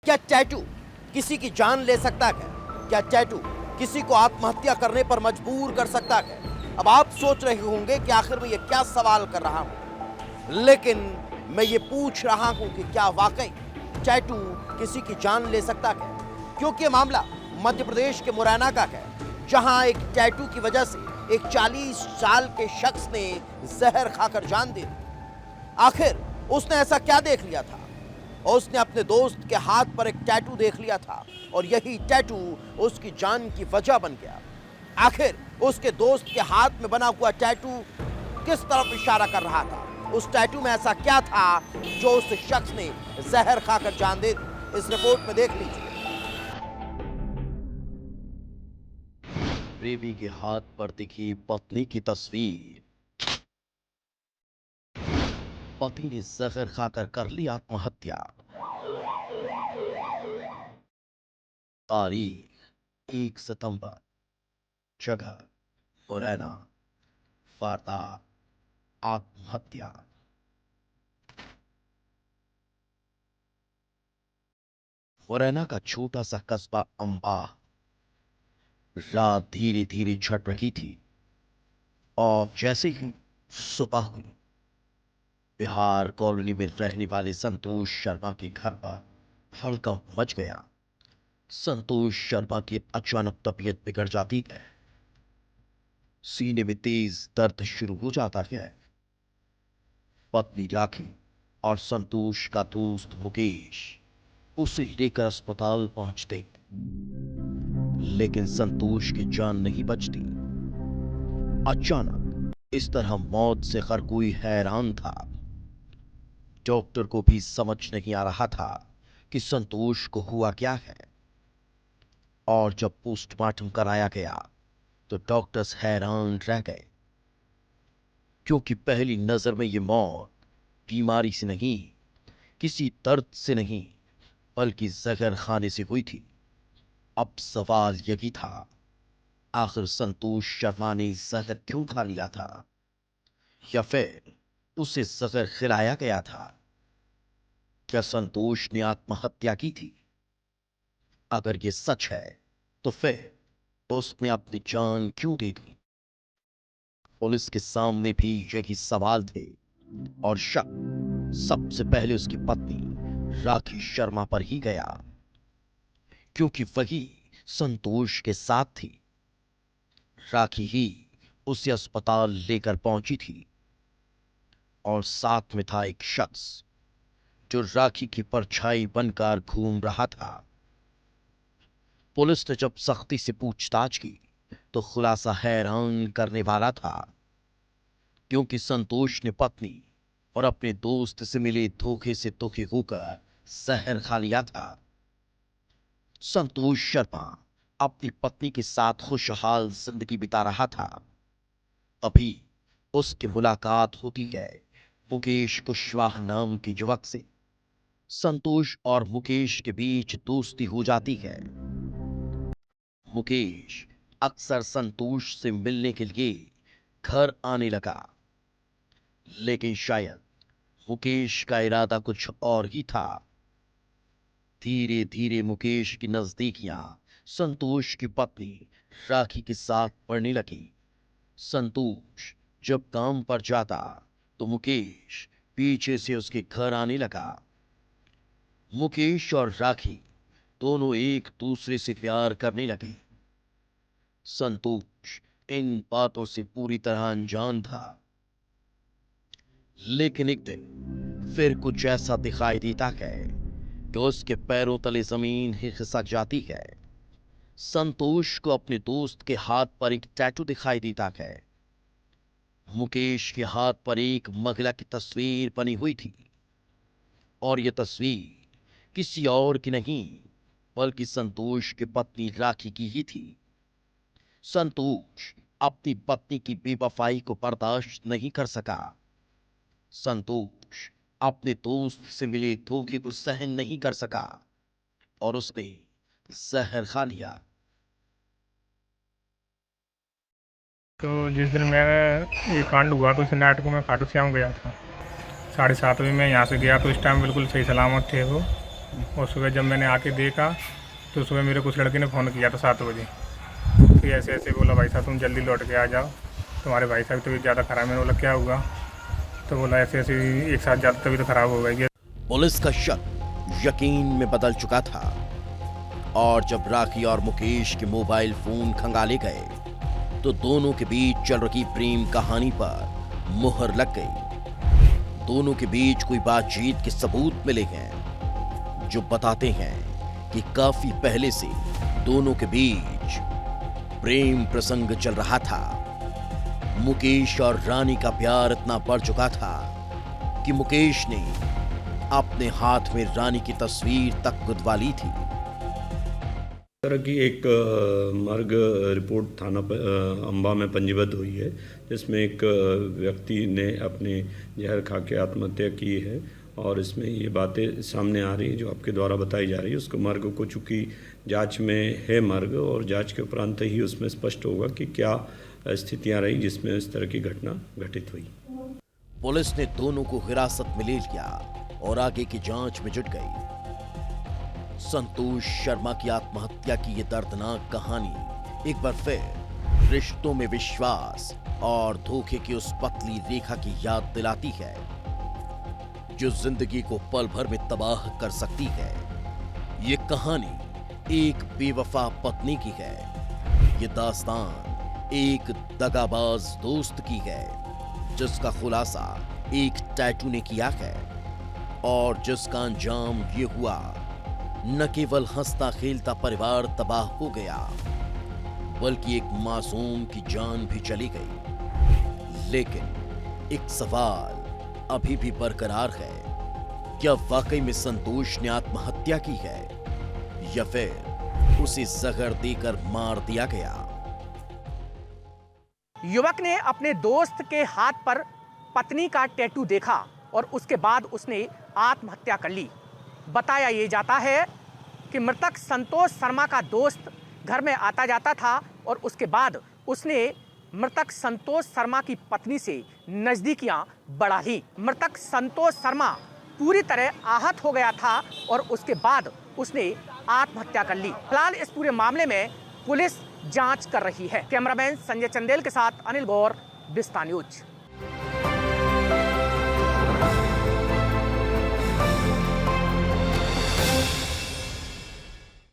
क्या टैटू किसी की जान ले सकता है? क्या टैटू किसी को आत्महत्या करने पर मजबूर कर सकता है? अब आप सोच रहे होंगे कि आखिर मैं ये क्या सवाल कर रहा हूं, लेकिन मैं ये पूछ रहा हूं कि क्या वाकई टैटू किसी की जान ले सकता है? क्योंकि ये मामला मध्य प्रदेश के मुरैना का है, जहां एक टैटू की वजह से एक 40 साल के शख्स ने जहर खाकर जान दे दी। आखिर उसने ऐसा क्या देख लिया था? और उसने अपने दोस्त के हाथ पर एक टैटू देख लिया था और यही टैटू उसकी जान की वजह बन गया। आखिर उसके दोस्त के हाथ में बना हुआ टैटू किस तरफ इशारा कर रहा था? उस टैटू में ऐसा क्या था जो उस शख्स ने जहर खाकर जान दे दी? इस रिपोर्ट में देख लीजिए। प्रेमी के हाथ पर दिखी पत्नी की तस्वीर। पति ने जहर खाकर कर ली आत्महत्या। तारीख 1 सितंबर। जगह मुरैना। वारदात आत्महत्या। मुरैना का छोटा सा कस्बा अंबाह। रात धीरे धीरे झट रही थी और जैसे ही सुबह हुई, बिहार कॉलोनी में रहने वाले संतोष शर्मा के घर पर हड़कंप मच गया। संतोष शर्मा की अचानक तबीयत बिगड़ जाती है। सीने में तेज दर्द शुरू हो जाता है। पत्नी राखी और संतोष का दोस्त मुकेश उसे लेकर अस्पताल पहुंचते, लेकिन संतोष की जान नहीं बचती। अचानक इस तरह मौत से हर कोई हैरान था। डॉक्टर को भी समझ नहीं आ रहा था कि संतोष को हुआ क्या है। और जब पोस्टमार्टम कराया गया तो डॉक्टर्स हैरान रह गए, क्योंकि पहली नजर में ये मौत बीमारी से नहीं, किसी दर्द से नहीं, बल्कि जहर खाने से हुई थी। अब सवाल यही था, आखिर संतोष शर्मा ने जहर क्यों खा लिया था, या फिर उसे जहर खिलाया गया था? क्या संतोष ने आत्महत्या की थी? अगर ये सच है तो फिर उसने अपनी जान क्यों दे दी? पुलिस के सामने भी यही सवाल थे और शक सबसे पहले उसकी पत्नी राखी शर्मा पर ही गया, क्योंकि वही संतोष के साथ थी। राखी ही उसे अस्पताल लेकर पहुंची थी और साथ में था एक शख्स जो राखी की परछाई बनकर घूम रहा था। पुलिस ने जब सख्ती से पूछताछ की तो खुलासा हैरान करने वाला था, क्योंकि संतोष ने पत्नी और अपने दोस्त से मिले धोखे से दुखी होकर जहर खा लिया था। संतोष शर्मा अपनी पत्नी के साथ खुशहाल जिंदगी बिता रहा था। तभी उसकी मुलाकात होती है मुकेश कुशवाहा नाम के युवक से। संतोष और मुकेश के बीच दोस्ती हो जाती है। मुकेश अक्सर संतोष से मिलने के लिए घर आने लगा, लेकिन शायद मुकेश का इरादा कुछ और ही था। धीरे धीरे मुकेश की नजदीकियां संतोष की पत्नी राखी के साथ बढ़ने लगी। संतोष जब काम पर जाता तो मुकेश पीछे से उसके घर आने लगा। मुकेश और राखी दोनों एक दूसरे से प्यार करने लगे। संतोष इन बातों से पूरी तरह अनजान था, लेकिन एक दिन फिर कुछ ऐसा दिखाई देता है कि उसके पैरों तले जमीन ही खिसक जाती है। संतोष को अपने दोस्त के हाथ पर एक टैटू दिखाई देता है। मुकेश के हाथ पर एक महिला की तस्वीर बनी हुई थी और यह तस्वीर किसी और की नहीं, बल्कि संतोष की पत्नी राखी की ही थी। संतोष अपनी पत्नी की बेवफाई को बर्दाश्त नहीं कर सका। संतोष अपने दोस्त से मिले धोखे को सहन नहीं कर सका और उसने जहर खा लिया। तो जिस दिन मेरा ये कांड हुआ तो उस नाइट को मैं खाटू श्याम गया था। 7:30 बजे मैं यहाँ से गया तो इस टाइम बिल्कुल सही सलामत थे वो। और सुबह जब मैंने आके देखा तो सुबह मेरे कुछ लड़के ने फ़ोन किया था 7 बजे कि ऐसे ऐसे बोला भाई साहब तुम जल्दी लौट के आ जाओ, तुम्हारे भाई साहब की तबीयत ज़्यादा ख़राब है। मैंने बोला क्या हुआ? तो बोला ऐसे ऐसे एक साथ ज़्यादा तबीयत ख़राब हो गई है। पुलिस का शक यकीन में बदल चुका था और जब राखी और मुकेश के मोबाइल फोन खंगाले गए तो दोनों के बीच चल रही प्रेम कहानी पर मुहर लग गई। दोनों के बीच कोई बातचीत के सबूत मिले हैं जो बताते हैं कि काफी पहले से दोनों के बीच प्रेम प्रसंग चल रहा था। मुकेश और रानी का प्यार इतना बढ़ चुका था कि मुकेश ने अपने हाथ में रानी की तस्वीर तक गुदवा ली थी। तरह की एक मर्ग रिपोर्ट थाना अंबा में पंजीबद्ध हुई है, जिसमें एक व्यक्ति ने अपने जहर खा के आत्महत्या की है और इसमें ये बातें सामने आ रही है जो आपके द्वारा बताई जा रही है। उसको मर्ग को चूँकि जांच में है मर्ग और जांच के उपरांत ही उसमें स्पष्ट होगा कि क्या स्थितियां रही जिसमें इस तरह की घटना घटित हुई। पुलिस ने दोनों को हिरासत में ले लिया और आगे की जांच में जुट गई। संतोष शर्मा की आत्महत्या की ये दर्दनाक कहानी एक बार फिर रिश्तों में विश्वास और धोखे की उस पतली रेखा की याद दिलाती है जो जिंदगी को पल भर में तबाह कर सकती है। ये कहानी एक बेवफा पत्नी की है। ये दास्तान एक दगाबाज दोस्त की है जिसका खुलासा एक टैटू ने किया है और जिसका अंजाम ये हुआ न केवल हंसता खेलता परिवार तबाह हो गया बल्कि एक मासूम की जान भी चली गई। लेकिन एक सवाल अभी भी बरकरार है, क्या वाकई में संतोष ने आत्महत्या की है या फिर उसे जहर देकर मार दिया गया? युवक ने अपने दोस्त के हाथ पर पत्नी का टैटू देखा और उसके बाद उसने आत्महत्या कर ली। बताया ये जाता है कि मृतक संतोष शर्मा का दोस्त घर में आता जाता था और उसके बाद उसने मृतक संतोष शर्मा की पत्नी से नजदीकियां बढ़ा ली। मृतक संतोष शर्मा पूरी तरह आहत हो गया था और उसके बाद उसने आत्महत्या कर ली। फिलहाल इस पूरे मामले में पुलिस जांच कर रही है। कैमरामैन संजय चंदेल के साथ अनिल गौर, विस्तार न्यूज।